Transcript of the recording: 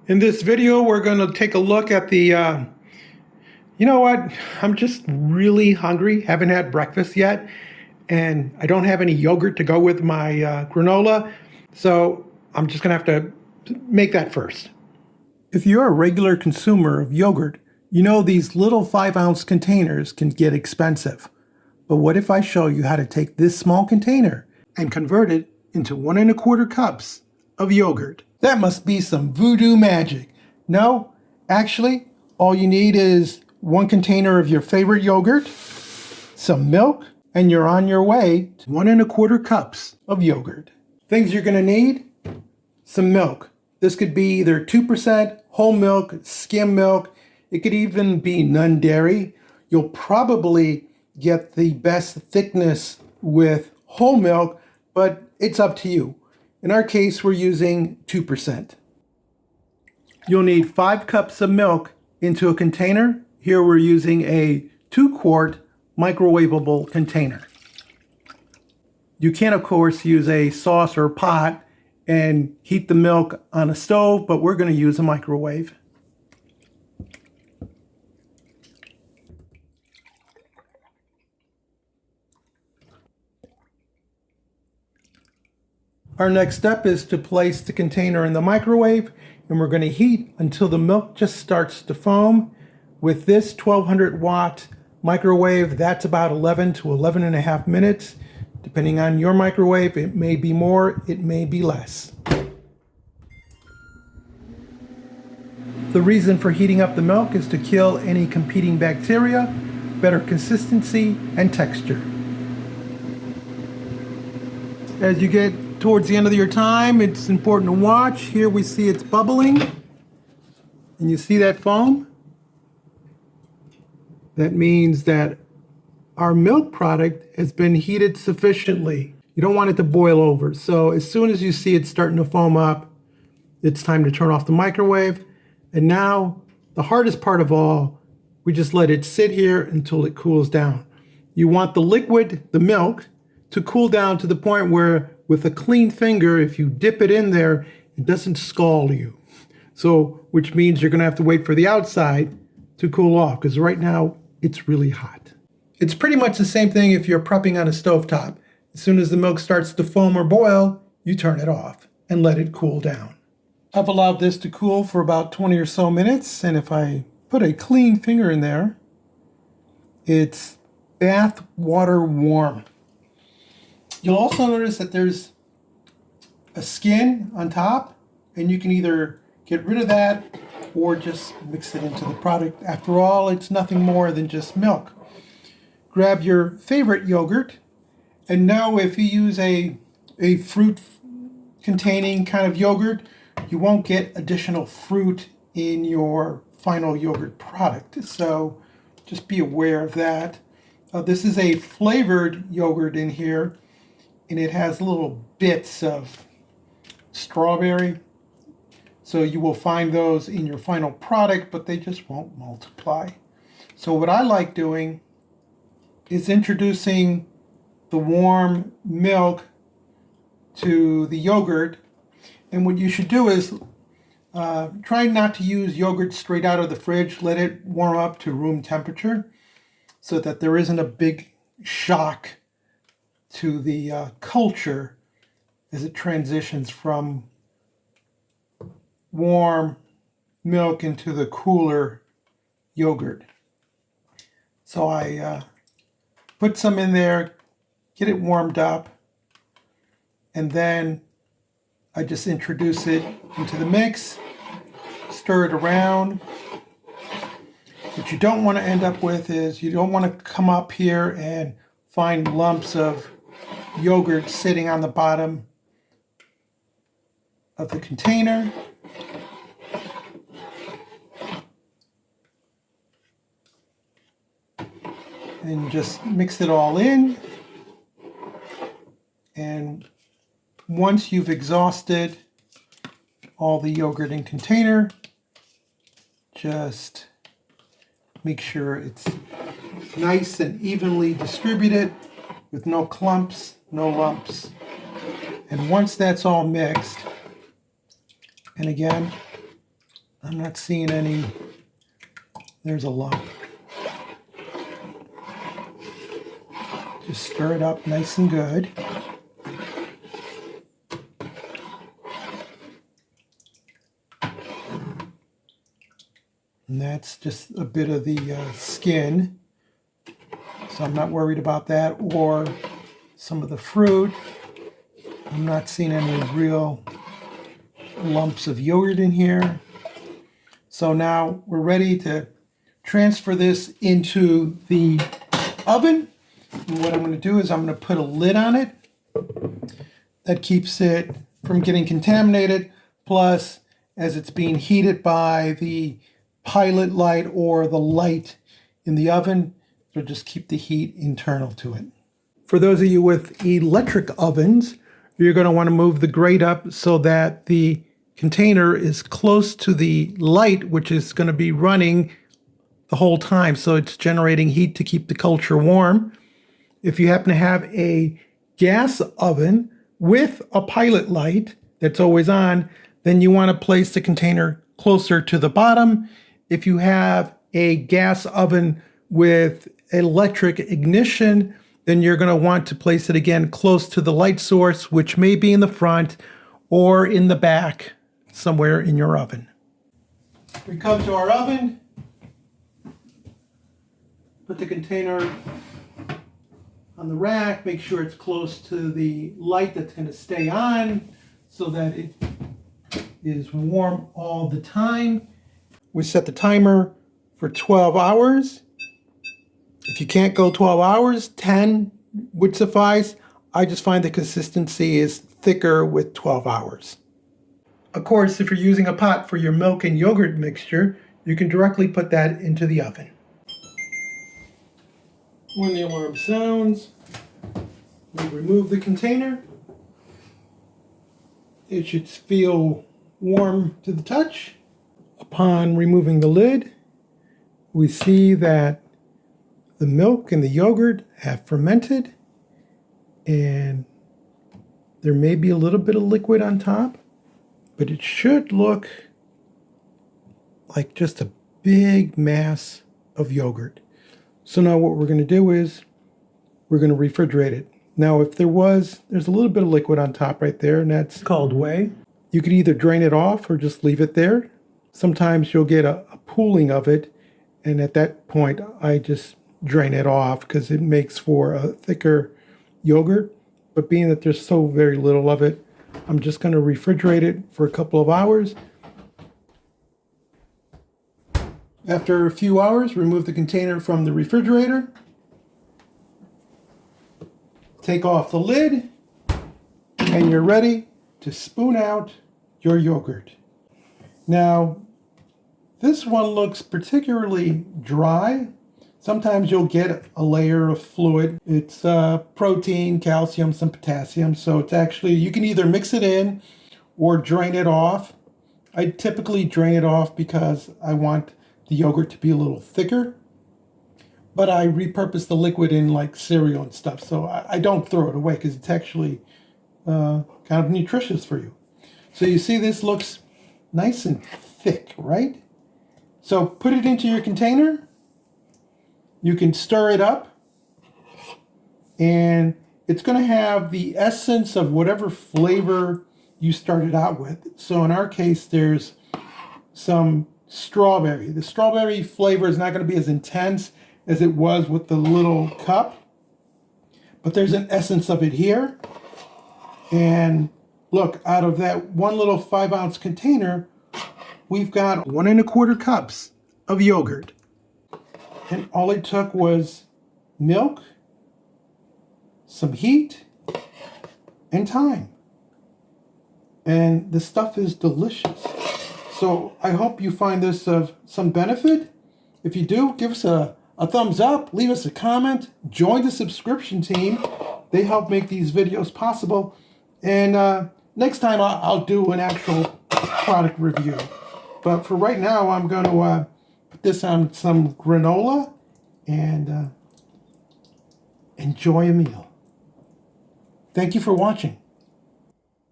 In this video, we're going to take a look at the, you know what, I'm just really hungry, haven't had breakfast yet, and I don't have any yogurt to go with my granola, so I'm just going to have to make that first. If you're a regular consumer of yogurt, you know these little 5-ounce containers can get expensive. But what if I show you how to take this small container and convert it into 1 1/4 cups of yogurt? That must be some voodoo magic. No, actually, all you need is 1 container of your favorite yogurt, some milk, and you're on your way to 1 1/4 cups of yogurt. Things you're going to need: some milk. This could be either 2% whole milk, skim milk. It could even be non-dairy. You'll probably get the best thickness with whole milk, but it's up to you. In our case, we're using 2%. You'll need 5 cups of milk into a container. Here we're using a 2-quart microwavable container. You can, of course, use a saucer or pot and heat the milk on a stove, but we're going to use a microwave. Our next step is to place the container in the microwave, and we're going to heat until the milk just starts to foam. With this 1200 watt microwave, that's about 11 to 11 and a half minutes. Depending on your microwave, it may be more, it may be less. The reason for heating up the milk is to kill any competing bacteria, better consistency and texture. As you get towards the end of your time, it's important to watch. Here we see it's bubbling, and you see that foam? That means that our milk product has been heated sufficiently. You don't want it to boil over. So as soon as you see it starting to foam up, it's time to turn off the microwave. And now, the hardest part of all, we just let it sit here until it cools down. You want the liquid, the milk, to cool down to the point where with a clean finger, if you dip it in there, it doesn't scald you. So, which means you're going to have to wait for the outside to cool off, because right now it's really hot. It's pretty much the same thing if you're prepping on a stovetop. As soon as the milk starts to foam or boil, you turn it off and let it cool down. I've allowed this to cool for about 20 or so minutes, and if I put a clean finger in there, it's bath water warm. You'll also notice that there's a skin on top, and you can either get rid of that or just mix it into the product. After all, it's nothing more than just milk. Grab your favorite yogurt, and know if you use a fruit containing kind of yogurt, you won't get additional fruit in your final yogurt product. So just be aware of that. This is a flavored yogurt in here, and it has little bits of strawberry. So you will find those in your final product, but they just won't multiply. So what I like doing is introducing the warm milk to the yogurt. And what you should do is try not to use yogurt straight out of the fridge. Let it warm up to room temperature so that there isn't a big shock to the culture as it transitions from warm milk into the cooler yogurt. So I put some in there, get it warmed up, and then I just introduce it into the mix, stir it around. What you don't want to end up with is you don't want to come up here and find lumps of yogurt sitting on the bottom of the container. And just mix it all in. And once you've exhausted all the yogurt in container, just make sure it's nice and evenly distributed with no clumps, no lumps. And once that's all mixed, and again, I'm not seeing any. There's a lump. Just stir it up nice and good. And that's just a bit of the skin. So I'm not worried about that, or some of the fruit. I'm not seeing any real lumps of yogurt in here. So now we're ready to transfer this into the oven. And what I'm going to do is I'm going to put a lid on it. That keeps it from getting contaminated. Plus, as it's being heated by the pilot light or the light in the oven, it'll just keep the heat internal to it. For those of you with electric ovens, you're going to want to move the grate up so that the container is close to the light, which is going to be running the whole time. So it's generating heat to keep the culture warm. If you happen to have a gas oven with a pilot light that's always on, then you want to place the container closer to the bottom. If you have a gas oven with electric ignition, then you're going to want to place it again close to the light source, which may be in the front or in the back, somewhere in your oven. We come to our oven, put the container on the rack, make sure it's close to the light that's going to stay on so that it is warm all the time. We set the timer for 12 hours. If you can't go 12 hours, 10 would suffice. I just find the consistency is thicker with 12 hours. Of course, if you're using a pot for your milk and yogurt mixture, you can directly put that into the oven. When the alarm sounds, we remove the container. It should feel warm to the touch. Upon removing the lid, we see that the milk and the yogurt have fermented, and there may be a little bit of liquid on top, but it should look like just a big mass of yogurt. So now what we're going to do is we're going to refrigerate it. Now if there's a little bit of liquid on top right there, and that's called whey. You could either drain it off or just leave it there. Sometimes you'll get a pooling of it, and at that point I just drain it off because it makes for a thicker yogurt. But being that there's so very little of it, I'm just going to refrigerate it for a couple of hours. After a few hours, remove the container from the refrigerator. Take off the lid, and you're ready to spoon out your yogurt. Now, this one looks particularly dry. Sometimes you'll get a layer of fluid. It's protein, calcium, some potassium. So it's actually, you can either mix it in or drain it off. I typically drain it off because I want the yogurt to be a little thicker. But I repurpose the liquid in like cereal and stuff. So I don't throw it away because it's actually kind of nutritious for you. So you see this looks nice and thick, right? So put it into your container. You can stir it up, and it's going to have the essence of whatever flavor you started out with. So in our case, there's some strawberry. The strawberry flavor is not going to be as intense as it was with the little cup, but there's an essence of it here. And look, out of that one little 5-ounce container, we've got 1 1/4 cups of yogurt. And all it took was milk, some heat, and time. And the stuff is delicious. So I hope you find this of some benefit. If you do, give us a thumbs up, leave us a comment, join the subscription team. They help make these videos possible. And next time I'll do an actual product review. But for right now, I'm going to put this on some granola and enjoy a meal. Thank you for watching.